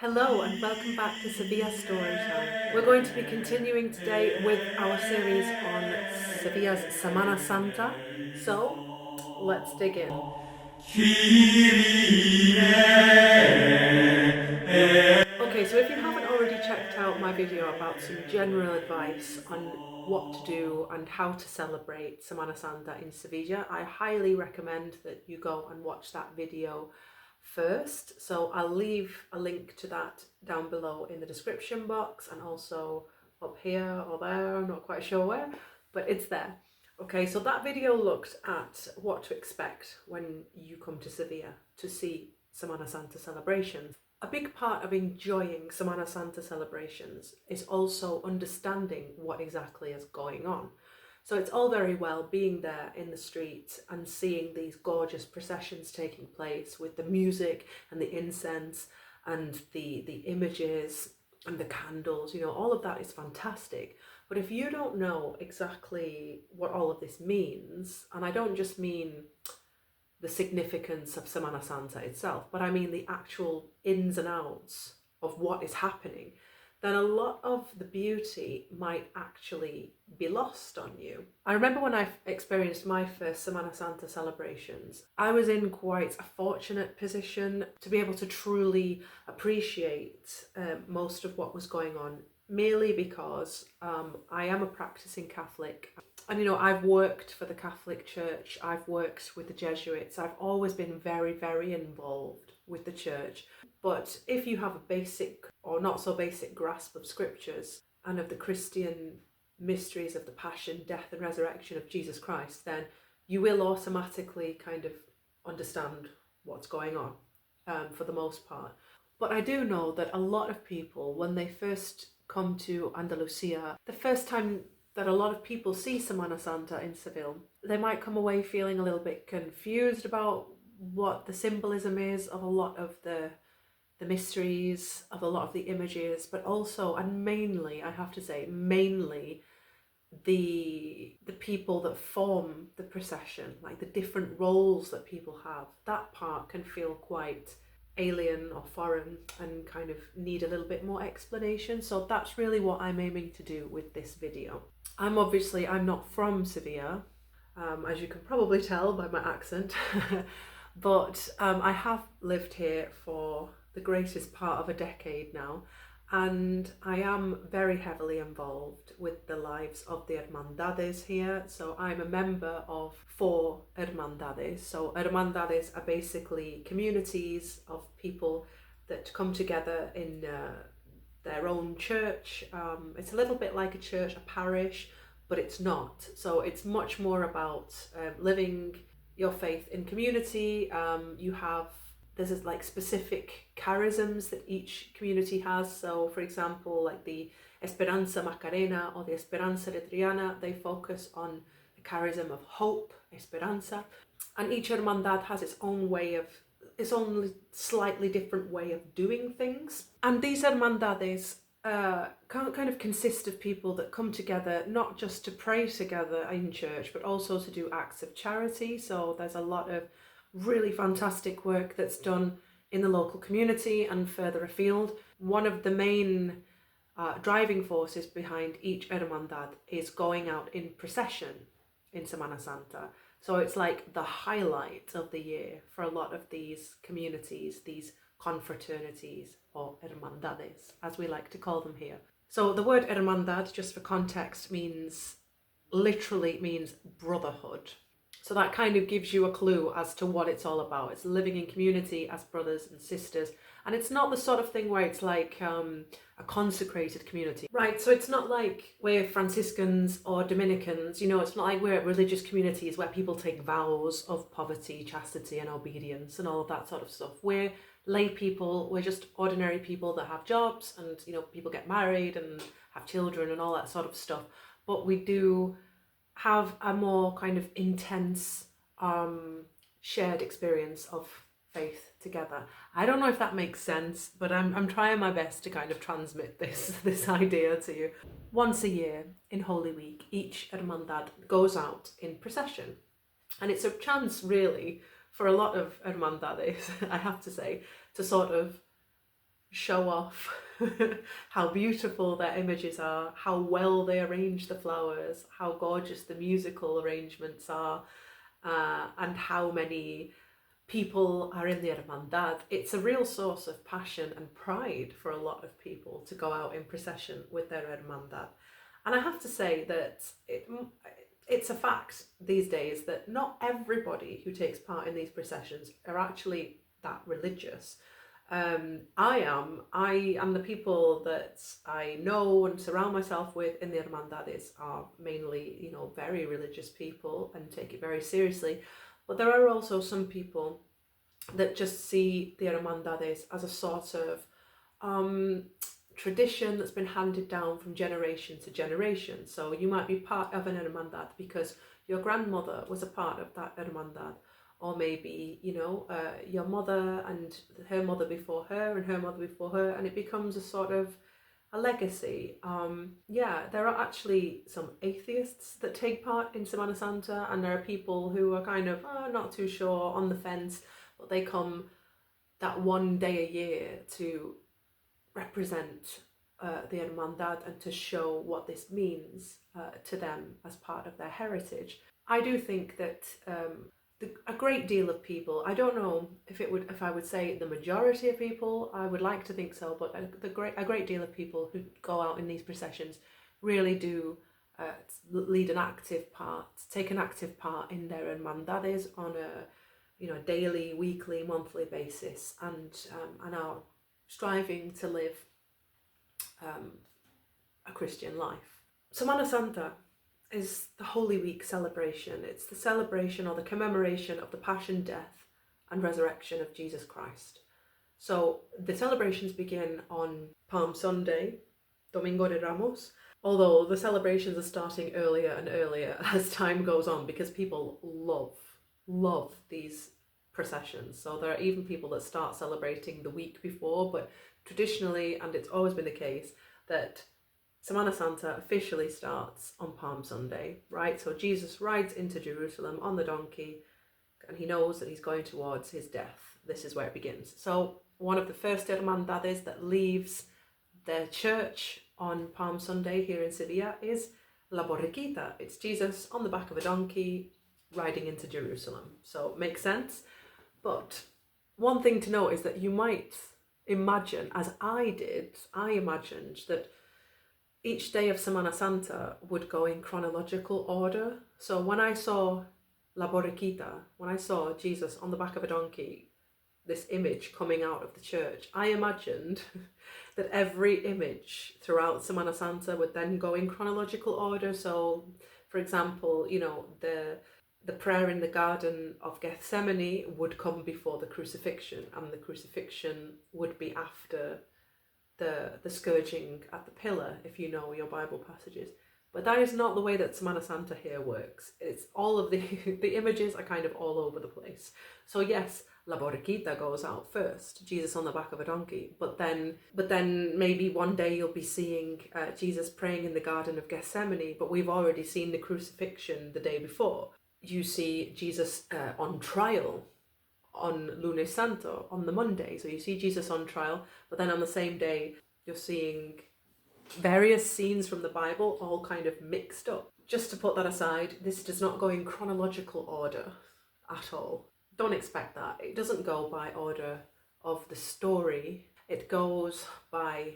Hello and welcome back to Seville Storytime. We're going to be continuing today with our series on Sevilla's Semana Santa. So let's dig in. Okay, so if you haven't already checked out my video about some general advice on what to do and how to celebrate Semana Santa in Sevilla, I highly recommend that you go and watch that video first. So I'll leave a link to that down below in the description box and also up here or there, I'm not quite sure where, but it's there. Okay, so that video looked at what to expect when you come to Sevilla to see Semana Santa celebrations. A big part of enjoying Semana Santa celebrations is also understanding what exactly is going on. So it's all very well being there in the street and seeing these gorgeous processions taking place with the music and the incense and the images and the candles, all of that is fantastic. But if you don't know exactly what all of this means, and I don't just mean the significance of Semana Santa itself, but I mean the actual ins and outs of what is happening, then a lot of the beauty might actually be lost on you. I remember when I experienced my first Semana Santa celebrations, I was in quite a fortunate position to be able to truly appreciate most of what was going on, merely because I am a practicing Catholic. And I've worked for the Catholic Church, I've worked with the Jesuits, I've always been very, very involved with the Church. But if you have a basic or not so basic grasp of scriptures and of the Christian mysteries of the passion, death and resurrection of Jesus Christ, then you will automatically kind of understand what's going on for the most part. But I do know that a lot of people, when they first come to Andalusia, the first time that a lot of people see Semana Santa in Seville, they might come away feeling a little bit confused about what the symbolism is of a lot of the mysteries, of a lot of the images, but also, and mainly, I have to say, mainly the people that form the procession, like the different roles that people have. That part can feel quite alien or foreign and kind of need a little bit more explanation. So that's really what I'm aiming to do with this video. I'm not from Sevilla, as you can probably tell by my accent, but I have lived here for the greatest part of a decade now, and I am very heavily involved with the lives of the hermandades here. So I'm a member of 4 hermandades. So hermandades are basically communities of people that come together in their own church. It's a little bit like a church, a parish, but it's not. So it's much more about living your faith in community. There's like specific charisms that each community has. So for example, like the Esperanza Macarena or the Esperanza de Triana, they focus on the charism of hope, Esperanza. And each hermandad has its own slightly different way of doing things. And these hermandades kind of consist of people that come together not just to pray together in church, but also to do acts of charity. So there's a lot of really fantastic work that's done in the local community and further afield. One of the main driving forces behind each hermandad is going out in procession in Semana Santa. So it's like the highlight of the year for a lot of these communities, these confraternities or hermandades, as we like to call them here. So the word hermandad, just for context, literally means brotherhood. So that kind of gives you a clue as to what it's all about. It's living in community as brothers and sisters. And it's not the sort of thing where it's like a consecrated community. Right, so it's not like we're Franciscans or Dominicans, it's not like we're religious communities where people take vows of poverty, chastity and obedience and all of that sort of stuff. We're lay people, we're just ordinary people that have jobs and, people get married and have children and all that sort of stuff. But we do have a more kind of intense shared experience of faith together. I don't know if that makes sense, but I'm trying my best to kind of transmit this idea to you. Once a year in Holy Week, each hermandad goes out in procession, and it's a chance really for a lot of hermandades, I have to say, to sort of show off how beautiful their images are, how well they arrange the flowers, how gorgeous the musical arrangements are, and how many people are in the hermandad. It's a real source of passion and pride for a lot of people to go out in procession with their hermandad. And I have to say that it's a fact these days that not everybody who takes part in these processions are actually that religious. I am the people that I know and surround myself with in the hermandades are mainly, very religious people and take it very seriously. But there are also some people that just see the hermandades as a sort of tradition that's been handed down from generation to generation. So you might be part of an hermandad because your grandmother was a part of that hermandad, or maybe your mother and her mother before her and her mother before her, and it becomes a sort of a legacy. There are actually some atheists that take part in Semana Santa, and there are people who are kind of not too sure, on the fence, but they come that one day a year to represent the hermandad and to show what this means to them as part of their heritage. I do think that a great deal of people, I don't know if I would say the majority of people, I would like to think so, but a great deal of people who go out in these processions really do lead an active part, take an active part in their hermandades on a daily, weekly, monthly basis, and are striving to live a Christian life. Semana Santa is the Holy Week celebration. It's the celebration or the commemoration of the passion, death, and resurrection of Jesus Christ. So the celebrations begin on Palm Sunday, Domingo de Ramos, although the celebrations are starting earlier and earlier as time goes on because people love these processions. So there are even people that start celebrating the week before, but traditionally, and it's always been the case, that Semana Santa officially starts on Palm Sunday, right? So Jesus rides into Jerusalem on the donkey, and he knows that he's going towards his death. This is where it begins. So one of the first hermandades that leaves their church on Palm Sunday here in Seville is La Borriquita. It's Jesus on the back of a donkey riding into Jerusalem. So it makes sense. But one thing to note is that you might imagine, as I did, I imagined that each day of Semana Santa would go in chronological order. So when I saw La Borriquita, when I saw Jesus on the back of a donkey, this image coming out of the church, I imagined that every image throughout Semana Santa would then go in chronological order. So, for example, the prayer in the Garden of Gethsemane would come before the crucifixion, and the crucifixion would be after the scourging at the pillar, if you know your Bible passages. But that is not the way that Semana Santa here works. It's all of the images are kind of all over the place. So yes, La Borriquita goes out first, Jesus on the back of a donkey, but then maybe one day you'll be seeing Jesus praying in the Garden of Gethsemane, but we've already seen the crucifixion the day before. You see Jesus on trial on Lunes Santo, on the Monday. So you see Jesus on trial, but then on the same day, you're seeing various scenes from the Bible all kind of mixed up. Just to put that aside, this does not go in chronological order at all. Don't expect that. It doesn't go by order of the story. It goes by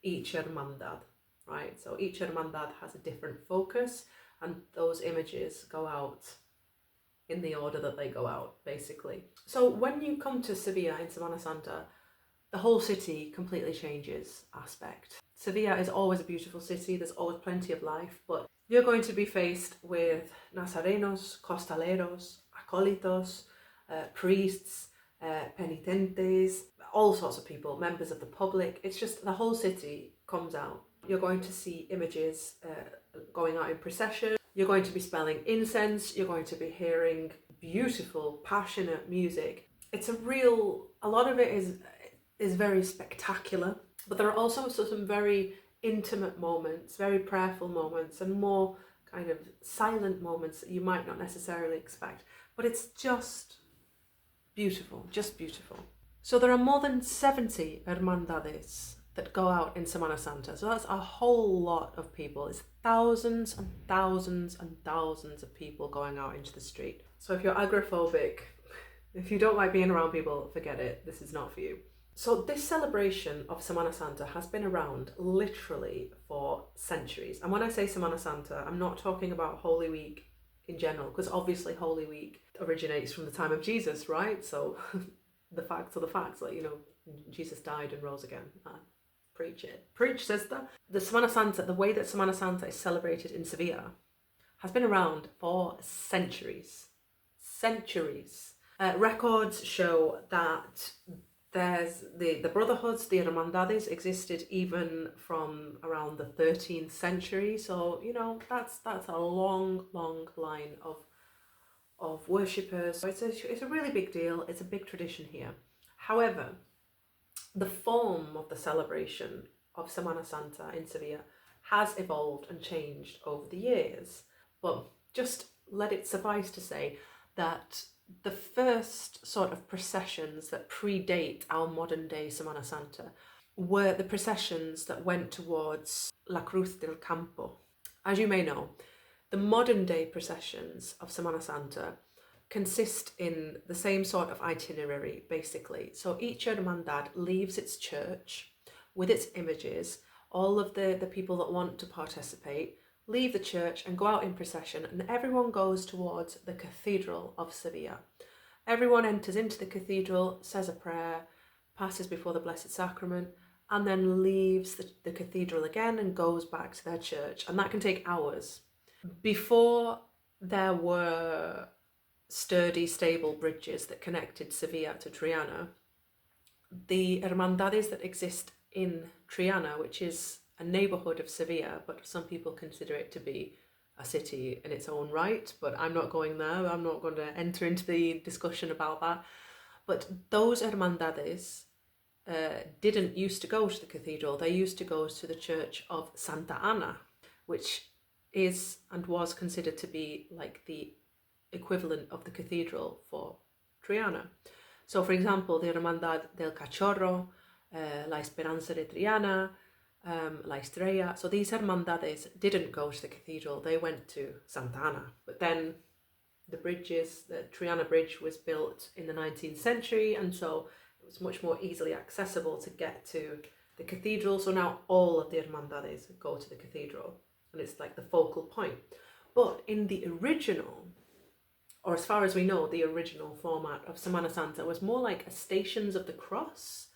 each hermandad, right? So each hermandad has a different focus, and those images go out in the order that they go out, basically. So when you come to Seville in Semana Santa, the whole city completely changes aspect. Seville is always a beautiful city, there's always plenty of life, but you're going to be faced with Nazarenos, costaleros, acólitos, priests, penitentes, all sorts of people, members of the public. It's just the whole city comes out. You're going to see images going out in procession. You're going to be smelling incense. You're going to be hearing beautiful, passionate music. It's a lot of it is very spectacular, but there are also some very intimate moments, very prayerful moments, and more kind of silent moments that you might not necessarily expect. But it's just beautiful, just beautiful. So there are more than 70 hermandades that go out in Semana Santa. So that's a whole lot of people. It's thousands and thousands and thousands of people going out into the street. So if you're agoraphobic, if you don't like being around people, forget it. This is not for you. So this celebration of Semana Santa has been around literally for centuries. And when I say Semana Santa, I'm not talking about Holy Week in general, because obviously Holy Week originates from the time of Jesus, right? So the facts are the facts, like, you know, Jesus died and rose again. Preach it. Preach, sister. The Semana Santa, the way that Semana Santa is celebrated in Seville, has been around for centuries. Centuries. Records show that there's the brotherhoods, the hermandades, existed even from around the 13th century. So, you know, that's a long line of worshippers. So it's a really big deal. It's a big tradition here. However, the form of the celebration of Semana Santa in Seville has evolved and changed over the years. But just let it suffice to say that the first sort of processions that predate our modern day Semana Santa were the processions that went towards La Cruz del Campo. As you may know, the modern day processions of Semana Santa consist in the same sort of itinerary, basically. So each hermandad leaves its church with its images. All of the people that want to participate leave the church and go out in procession, and everyone goes towards the Cathedral of Seville. Everyone enters into the cathedral, says a prayer, passes before the Blessed Sacrament, and then leaves the cathedral again and goes back to their church. And that can take hours. Before there were sturdy, stable bridges that connected Seville to Triana, the hermandades that exist in Triana, which is a neighbourhood of Seville, but some people consider it to be a city in its own right, but I'm not going there. I'm not going to enter into the discussion about that. But those hermandades didn't used to go to the cathedral. They used to go to the church of Santa Ana, which is and was considered to be like the equivalent of the cathedral for Triana. So, for example, the Hermandad del Cachorro, La Esperanza de Triana, La Estrella. So these hermandades didn't go to the cathedral, they went to Santa Ana. But then the Triana Bridge was built in the 19th century, and so it was much more easily accessible to get to the cathedral. So now all of the hermandades go to the cathedral, and it's like the focal point. But in the original, or as far as we know, the original format of Semana Santa was more like a Stations of the Cross,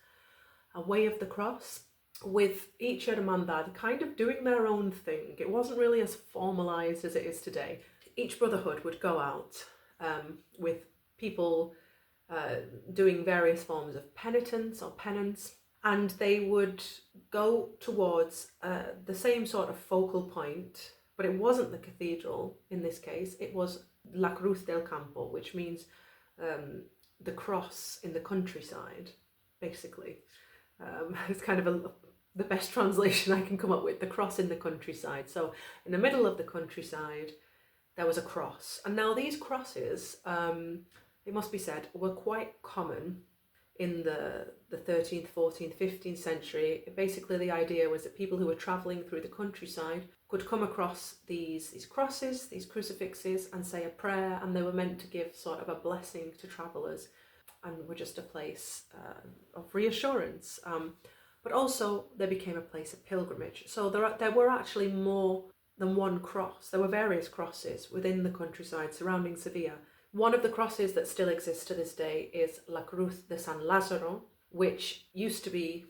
a Way of the Cross, with each hermandad kind of doing their own thing. It wasn't really as formalized as it is today. Each brotherhood would go out with people doing various forms of penitence or penance, and they would go towards the same sort of focal point, but it wasn't the cathedral in this case. It was La Cruz del Campo, which means the cross in the countryside, basically. It's kind of the best translation I can come up with, the cross in the countryside. So in the middle of the countryside, there was a cross. And now these crosses, it must be said, were quite common in the 13th, 14th, 15th century. Basically, the idea was that people who were travelling through the countryside could come across these crosses, these crucifixes, and say a prayer, and they were meant to give sort of a blessing to travellers, and were just a place of reassurance. But also they became a place of pilgrimage. So there were actually more than one cross. There were various crosses within the countryside surrounding Seville. One of the crosses that still exists to this day is La Cruz de San Lázaro, which used to be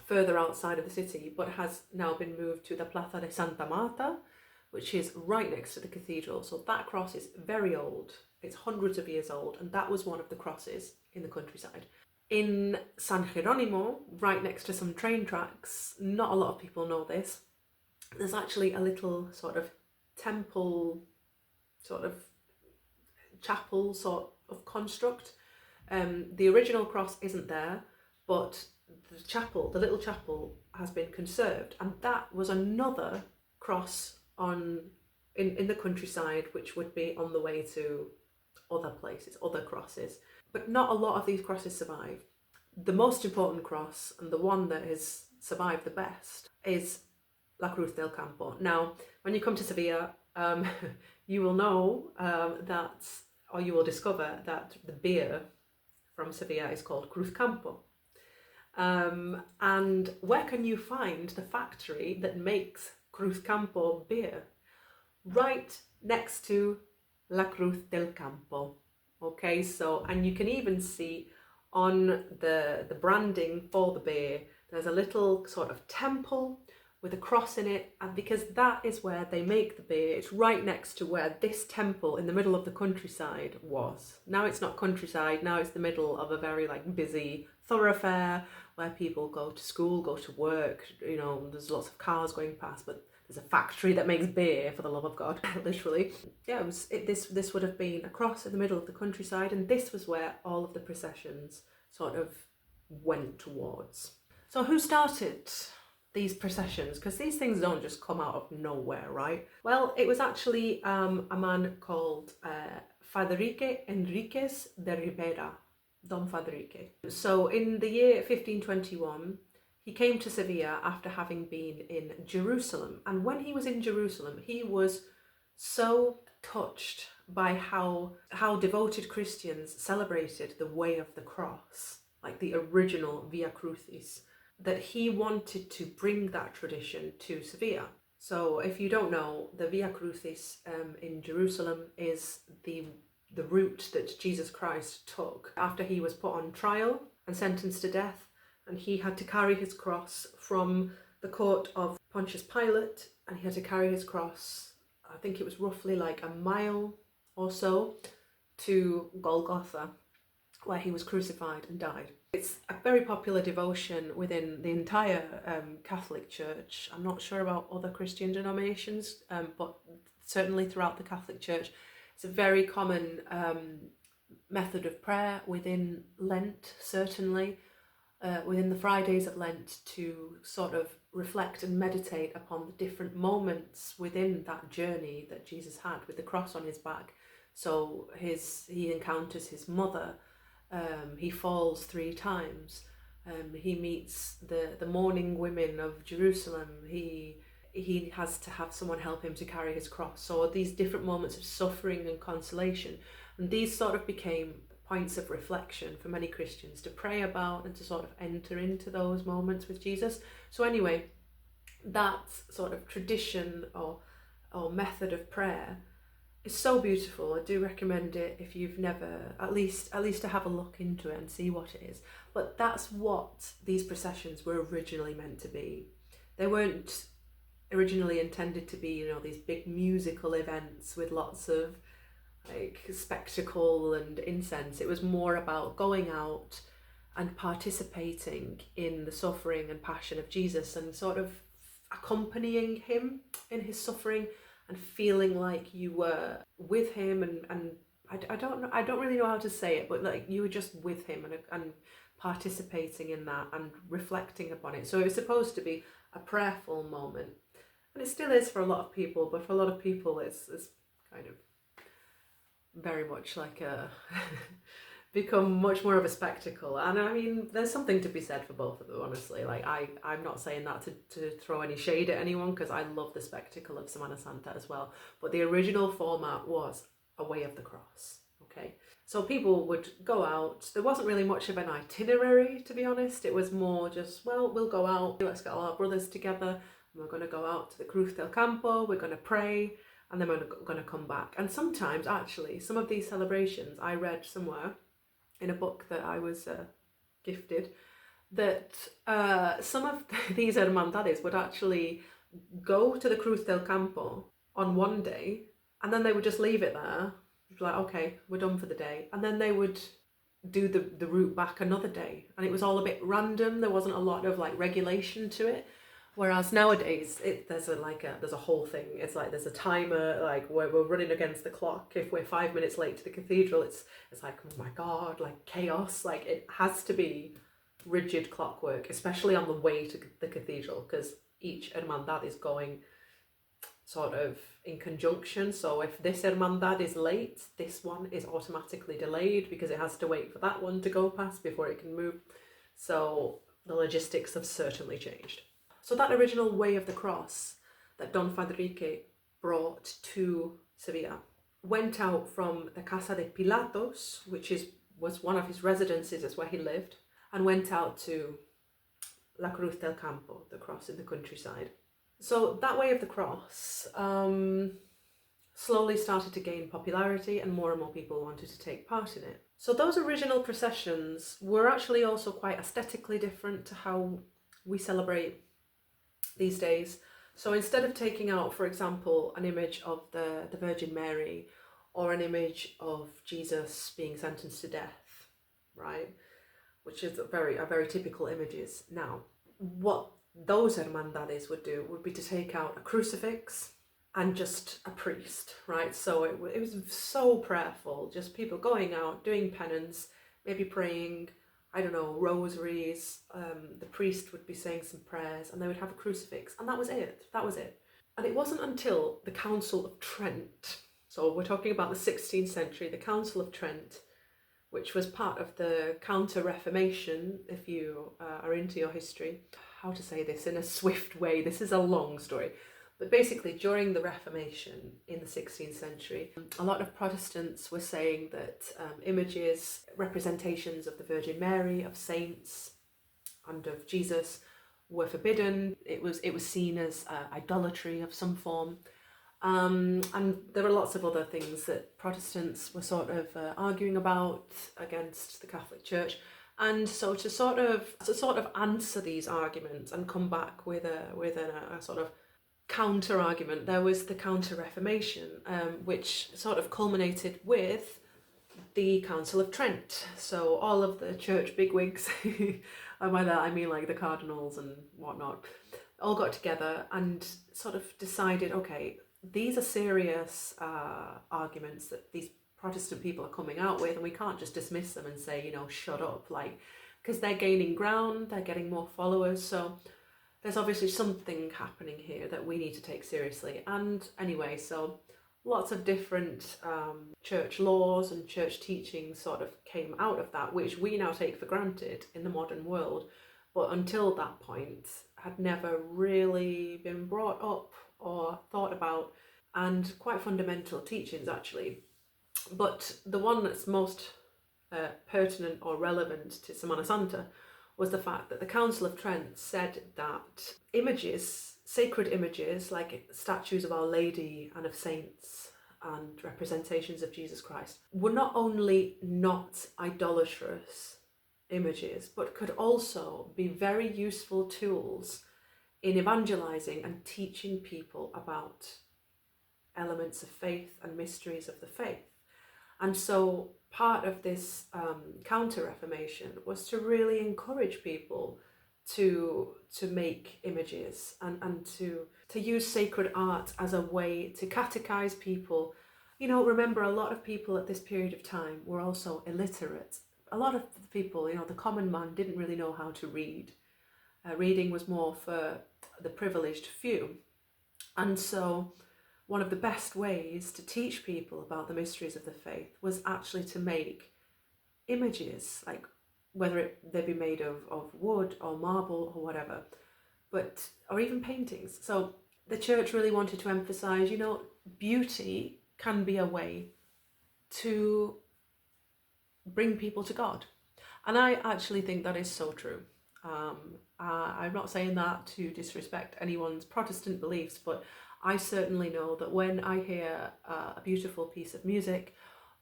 further outside of the city, but has now been moved to the Plaza de Santa Marta, which is right next to the cathedral. So that cross is very old. It's hundreds of years old, and that was one of the crosses in the countryside. In San Jerónimo, right next to some train tracks, not a lot of people know this, there's actually a little sort of temple, sort of chapel sort of construct. The original cross isn't there, but the chapel, the little chapel, has been conserved, and that was another cross in the countryside, which would be on the way to other places, other crosses. But not a lot of these crosses survive. the most important cross and the one that has survived the best is La Cruz del Campo. Now, when you come to Seville, you will know or you will discover that the beer from Seville is called Cruz Campo. And where can you find the factory that makes Cruz Campo beer? Right next to La Cruz del Campo. Okay, so, and you can even see on the branding for the beer, there's a little sort of temple with a cross in it, and because that is where they make the beer, it's right next to where this temple in the middle of the countryside was. Now it's not countryside, now it's the middle of a very like busy thoroughfare where people go to school, go to work, you know, there's lots of cars going past, but there's a factory that makes beer, for the love of God, literally. Yeah, this would have been a cross in the middle of the countryside, and this was where all of the processions sort of went towards. So who started these processions? Because these things don't just come out of nowhere, right? Well, it was actually a man called Fadrique Enriquez de Ribera, Don Fadrique. So in the year 1521, he came to Seville after having been in Jerusalem. And when he was in Jerusalem, he was so touched by how devoted Christians celebrated the way of the cross, like the original Via Crucis, that he wanted to bring that tradition to Seville. So if you don't know, the Via Crucis in Jerusalem is the route that Jesus Christ took after he was put on trial and sentenced to death. And he had to carry his cross from the court of Pontius Pilate, and he had to carry his cross, I think it was roughly like a mile or so, to Golgotha, where he was crucified and died. It's a very popular devotion within the entire Catholic Church. I'm not sure about other Christian denominations, but certainly throughout the Catholic Church, it's a very common method of prayer within Lent, certainly. Within the Fridays of Lent, to sort of reflect and meditate upon the different moments within that journey that Jesus had with the cross on his back. So he encounters his mother, he falls 3 times, he meets the mourning women of Jerusalem, he has to have someone help him to carry his cross. So these different moments of suffering and consolation, and these sort of became points of reflection for many Christians to pray about and to sort of enter into those moments with Jesus. So anyway, that sort of tradition or method of prayer is so beautiful. I do recommend it if you've never, at least to have a look into it and see what it is. But that's what these processions were originally meant to be. They weren't originally intended to be, you know, these big musical events with lots of like spectacle and incense. It was more about going out and participating in the suffering and passion of Jesus and sort of accompanying him in his suffering and feeling like you were with him and I don't really know how to say it, but like you were just with him and participating in that and reflecting upon it. So it was supposed to be a prayerful moment, and it still is for a lot of people, but for a lot of people it's kind of very much like a become much more of a spectacle. And I mean, there's something to be said for both of them, honestly. Like I'm not saying that to throw any shade at anyone, because I love the spectacle of Semana Santa as well, but the original format was a way of the cross. Okay, so people would go out. There wasn't really much of an itinerary, to be honest. It was more just, well, we'll go out, let's get all our brothers together, and we're going to go out to the Cruz del Campo, we're going to pray, and then we're going to come back. And sometimes, actually, some of these celebrations I read somewhere in a book that I was gifted, that some of these hermandades would actually go to the Cruz del Campo on one day, and then they would just leave it there, like, okay, we're done for the day, and then they would do the route back another day, and it was all a bit random. There wasn't a lot of like regulation to it. Whereas nowadays, there's a whole thing. It's like there's a timer, like we're running against the clock. If we're 5 minutes late to the cathedral, it's like, oh my God, like chaos. Like it has to be rigid clockwork, especially on the way to the cathedral, because each hermandad is going sort of in conjunction. So if this hermandad is late, this one is automatically delayed because it has to wait for that one to go past before it can move. So the logistics have certainly changed. So that original way of the cross that Don Fadrique brought to Sevilla went out from the Casa de Pilatos, which was one of his residences, is where he lived, and went out to La Cruz del Campo, the cross in the countryside. So that way of the cross slowly started to gain popularity, and more people wanted to take part in it. So those original processions were actually also quite aesthetically different to how we celebrate these days. So instead of taking out, for example, an image of the Virgin Mary or an image of Jesus being sentenced to death, right, which is a very typical images now, what those hermandades would do would be to take out a crucifix and just a priest, right? So it was so prayerful, just people going out, doing penance, maybe praying, I don't know, rosaries. The priest would be saying some prayers, and they would have a crucifix, and that was it. And it wasn't until the Council of Trent, so we're talking about the 16th century, the Council of Trent, which was part of the Counter-Reformation, if you are into your history. How to say this in a swift way, this is a long story. But basically, during the Reformation in the 16th century, a lot of Protestants were saying that images, representations of the Virgin Mary, of saints, and of Jesus were forbidden. It was seen as idolatry of some form. And there were lots of other things that Protestants were sort of arguing about against the Catholic Church. And so to sort of answer these arguments and come back with a sort of counter argument, there was the Counter-Reformation, which sort of culminated with the Council of Trent. So all of the church bigwigs, and by that I mean like the cardinals and whatnot, all got together and sort of decided, okay, these are serious arguments that these Protestant people are coming out with, and we can't just dismiss them and say, shut up, like, because they're gaining ground, they're getting more followers, so there's obviously something happening here that we need to take seriously. And anyway, so lots of different church laws and church teachings sort of came out of that, which we now take for granted in the modern world, but until that point had never really been brought up or thought about, and quite fundamental teachings actually. But the one that's most pertinent or relevant to Semana Santa was the fact that the Council of Trent said that images, sacred images like statues of Our Lady and of saints and representations of Jesus Christ, were not only not idolatrous images, but could also be very useful tools in evangelizing and teaching people about elements of faith and mysteries of the faith. And so part of this Counter-Reformation was to really encourage people to make images and to use sacred art as a way to catechize people. Remember, a lot of people at this period of time were also illiterate. A lot of people, the common man, didn't really know how to read. Reading was more for the privileged few. And so one of the best ways to teach people about the mysteries of the faith was actually to make images, like whether they be made of wood or marble or whatever, or even paintings. So the church really wanted to emphasize, beauty can be a way to bring people to God. And I actually think that is so true. I'm not saying that to disrespect anyone's Protestant beliefs, but I certainly know that when I hear a beautiful piece of music,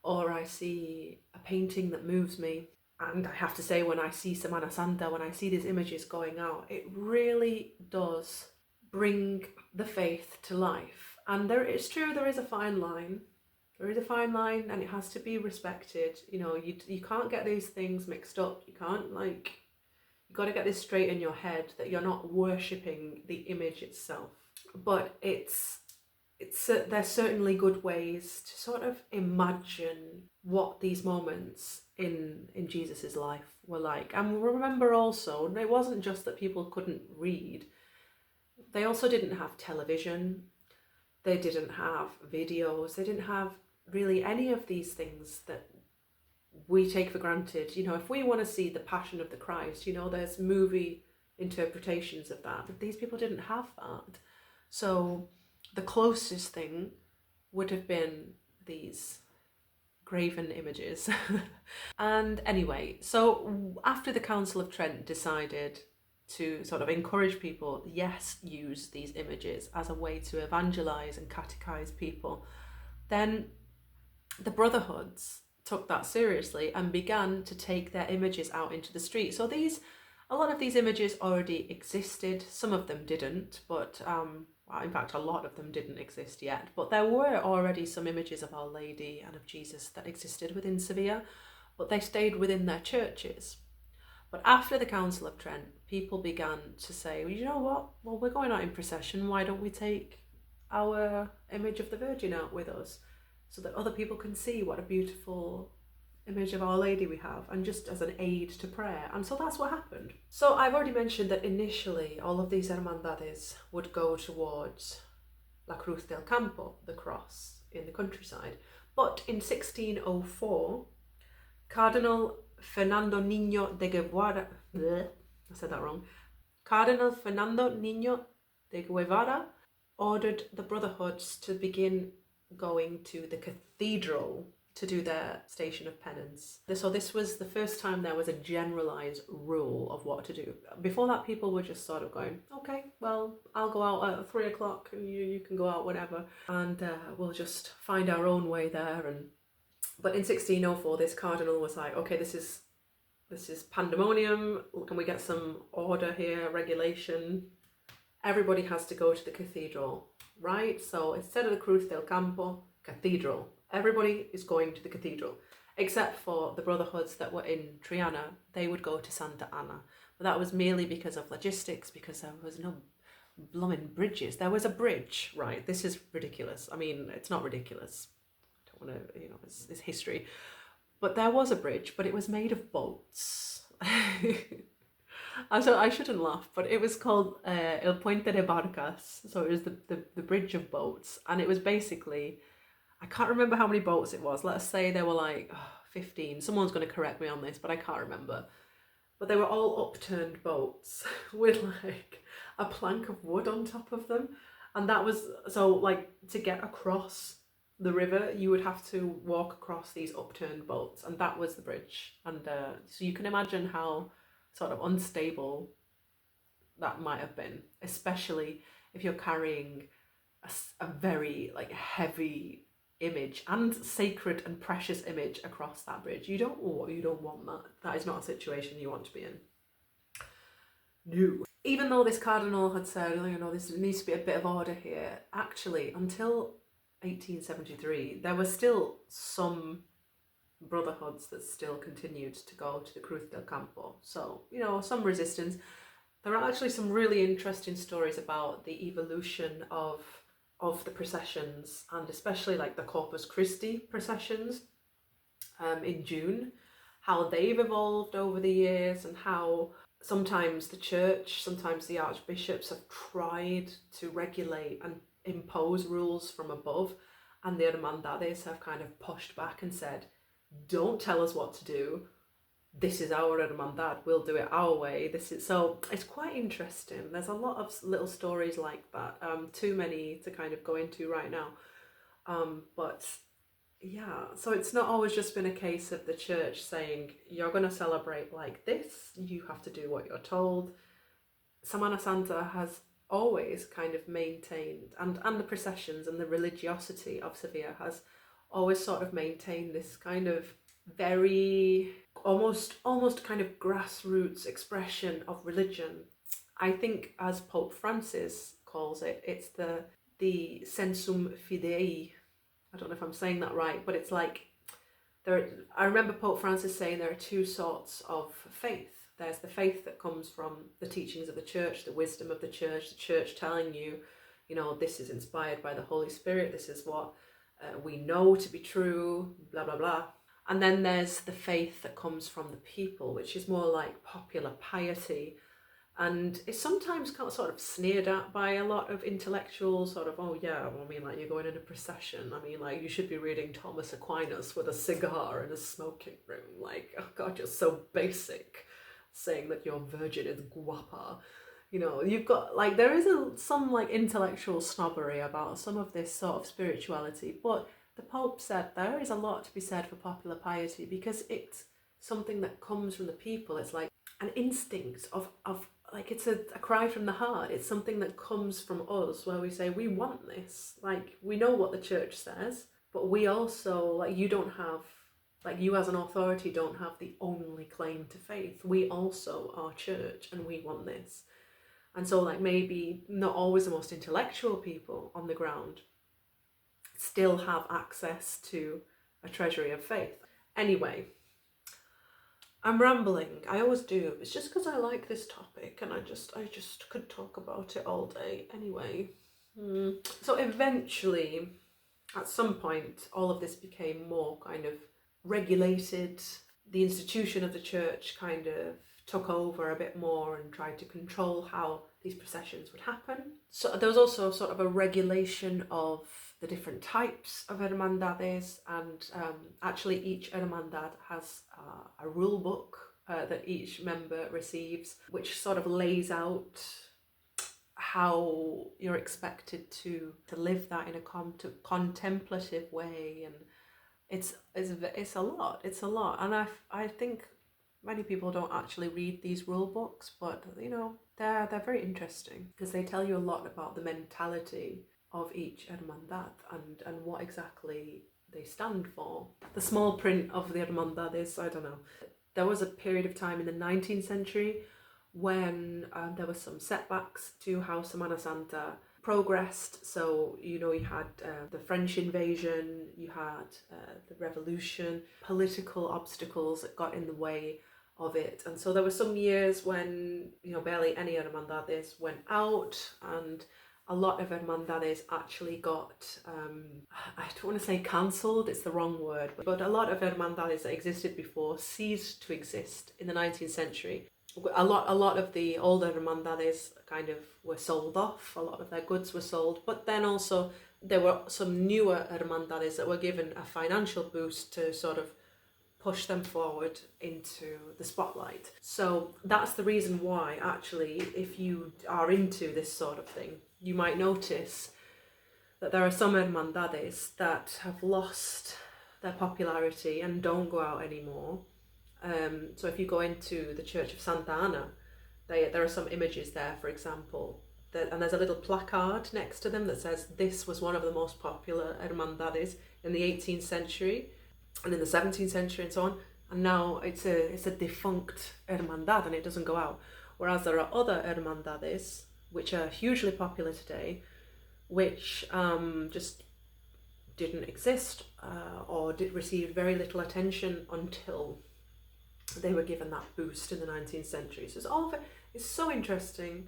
or I see a painting that moves me, and I have to say, when I see Semana Santa, when I see these images going out, it really does bring the faith to life. And it's true, there is a fine line. There is a fine line, and it has to be respected. You can't get these things mixed up. You can't, you've got to get this straight in your head that you're not worshipping the image itself. But there's certainly good ways to sort of imagine what these moments in Jesus's life were like. And remember also, it wasn't just that people couldn't read. They also didn't have television. They didn't have videos. They didn't have really any of these things that we take for granted. You know, if we want to see the Passion of the Christ, you know, there's movie interpretations of that, but these people didn't have that. So the closest thing would have been these graven images. And anyway, so after the Council of Trent decided to sort of encourage people, yes, use these images as a way to evangelize and catechize people, then the brotherhoods took that seriously and began to take their images out into the street. So a lot of these images already existed. Some of them didn't, but in fact, a lot of them didn't exist yet. But there were already some images of Our Lady and of Jesus that existed within Seville, but they stayed within their churches. But after the Council of Trent, people began to say, well, you know what? Well, we're going out in procession. Why don't we take our image of the Virgin out with us so that other people can see what a beautiful image of Our Lady we have, and just as an aid to prayer. And so that's what happened. So I've already mentioned that initially all of these hermandades would go towards La Cruz del Campo, the cross in the countryside. But in 1604, Cardinal Fernando Niño de Guevara, I said that wrong, Cardinal Fernando Niño de Guevara ordered the brotherhoods to begin going to the cathedral to do their station of penance. So this was the first time there was a generalized rule of what to do. Before that, people were just sort of going, okay, well, I'll go out at 3 o'clock and you can go out whenever, and we'll just find our own way there. But in 1604, this cardinal was like, okay, this is pandemonium. Can we get some order here, regulation? Everybody has to go to the cathedral, right? So instead of the Cruz del Campo, cathedral. Everybody is going to the cathedral, except for the brotherhoods that were in Triana. They would go to Santa Ana. But that was merely because of logistics, because there was no blooming bridges. There was a bridge, right? This is ridiculous. I mean, it's not ridiculous. I don't want to, it's history. But there was a bridge, but it was made of boats. So I shouldn't laugh, but it was called El Puente de Barcas. So it was the bridge of boats. And it was basically, I can't remember how many boats it was. Let's say there were like 15. Someone's going to correct me on this, but I can't remember. But they were all upturned boats with like a plank of wood on top of them. And that was, so like to get across the river, you would have to walk across these upturned boats. And that was the bridge. And so you can imagine how sort of unstable that might have been, especially if you're carrying a very like heavy image and sacred and precious image across that bridge. You don't want that. That is not a situation you want to be in. No. Even though this cardinal had said, this needs to be a bit of order here, actually until 1873 there were still some brotherhoods that still continued to go to the Cruz del Campo. So, some resistance. There are actually some really interesting stories about the evolution of the processions, and especially like the Corpus Christi processions in June, how they've evolved over the years, and how sometimes the church, sometimes the archbishops have tried to regulate and impose rules from above, and the hermandades have kind of pushed back and said, don't tell us what to do. This is our hermandad, we'll do it our way. So it's quite interesting. There's a lot of little stories like that, too many to kind of go into right now. But yeah, so it's not always just been a case of the church saying, you're going to celebrate like this, you have to do what you're told. Semana Santa has always kind of maintained, and the processions and the religiosity of Seville has always sort of maintained this kind of very almost kind of grassroots expression of religion. I think, as Pope Francis calls it, it's the sensum fidei. I don't know if I'm saying that right, but it's like I remember Pope Francis saying there are two sorts of faith. There's the faith that comes from the teachings of the church, the wisdom of the church telling you, this is inspired by the Holy Spirit, this is what we know to be true, blah, blah, blah. And then there's the faith that comes from the people, which is more like popular piety. And it's sometimes kind of sort of sneered at by a lot of intellectuals, sort of, oh yeah, well, I mean, like, you're going in a procession. I mean, like, you should be reading Thomas Aquinas with a cigar in a smoking room. Like, oh God, you're so basic, saying that your virgin is guapa. You know, you've got, like, there is some, like, intellectual snobbery about some of this sort of spirituality. But the Pope said there is a lot to be said for popular piety because it's something that comes from the people. It's like an instinct of like, it's a cry from the heart. It's something that comes from us where we say, we want this. Like, we know what the church says, but we also, like, you don't have, like, you as an authority don't have the only claim to faith. We also are church and we want this. And so, like, maybe not always the most intellectual people on the ground still have access to a treasury of faith. Anyway, I'm rambling. I always do. It's just because I like this topic and I just could talk about it all day. Anyway, so eventually, at some point, all of this became more kind of regulated. The institution of the church kind of took over a bit more and tried to control how these processions would happen. So there was also sort of a regulation of the different types of hermandades, and actually each hermandad has a rule book that each member receives, which sort of lays out how you're expected to live that in a contemplative way, and it's a lot. It's a lot, and I think many people don't actually read these rule books, but you know, they're very interesting because they tell you a lot about the mentality of each hermandad and what exactly they stand for. The small print of the hermandad is, I don't know, there was a period of time in the 19th century when there were some setbacks to how Semana Santa progressed. So, you know, you had the French invasion, you had the revolution, political obstacles that got in the way of it. And so there were some years when, you know, barely any hermandades went out, and a lot of hermandades actually got, I don't want to say cancelled, it's the wrong word, but a lot of hermandades that existed before ceased to exist in the 19th century. A lot of the older hermandades kind of were sold off, a lot of their goods were sold, but then also there were some newer hermandades that were given a financial boost to sort of push them forward into the spotlight. So that's the reason why, actually, if you are into this sort of thing, you might notice that there are some hermandades that have lost their popularity and don't go out anymore. So if you go into the Church of Santa Ana, there are some images there, for example, and there's a little placard next to them that says this was one of the most popular hermandades in the 18th century and in the 17th century and so on, and now it's a defunct hermandad and it doesn't go out. Whereas there are other hermandades which are hugely popular today, which just didn't exist or did receive very little attention until they were given that boost in the 19th century. So it's so interesting.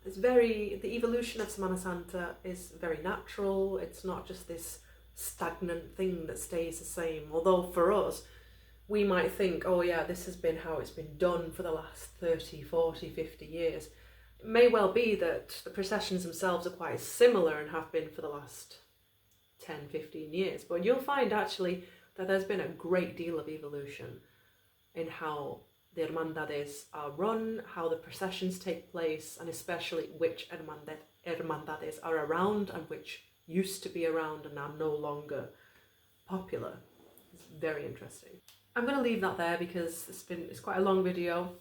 The evolution of Semana Santa is very natural. It's not just this stagnant thing that stays the same. Although for us, we might think, oh yeah, this has been how it's been done for the last 30, 40, 50 years. It may well be that the processions themselves are quite similar and have been for the last 10, 15 years. But you'll find actually that there's been a great deal of evolution in how the hermandades are run, how the processions take place, and especially which hermandades are around and which used to be around and are no longer popular. It's very interesting. I'm going to leave that there because it's quite a long video.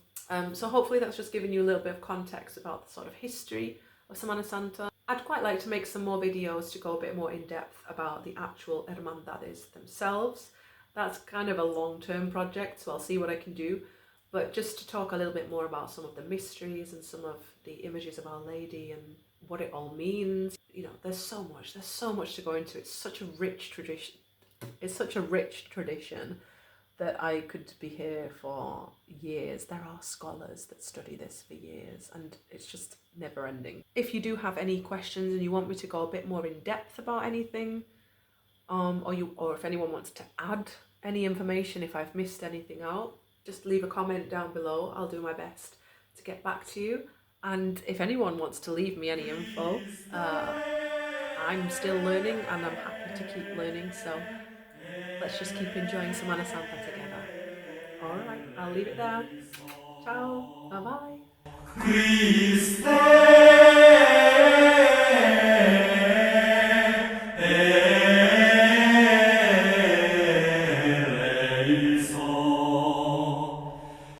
So hopefully that's just given you a little bit of context about the sort of history of Semana Santa. I'd quite like to make some more videos to go a bit more in depth about the actual hermandades themselves. That's kind of a long-term project, so I'll see what I can do. But just to talk a little bit more about some of the mysteries and some of the images of Our Lady and what it all means. You know, there's so much to go into. It's such a rich tradition. It's such a rich tradition that I could be here for years. There are scholars that study this for years, and it's just never ending. If you do have any questions and you want me to go a bit more in depth about anything, or if anyone wants to add any information, if I've missed anything out, just leave a comment down below. I'll do my best to get back to you. And if anyone wants to leave me any info, I'm still learning and I'm happy to keep learning. So let's just keep enjoying Semana Santa together. All right, I'll leave it there. Ciao. Bye bye. Christe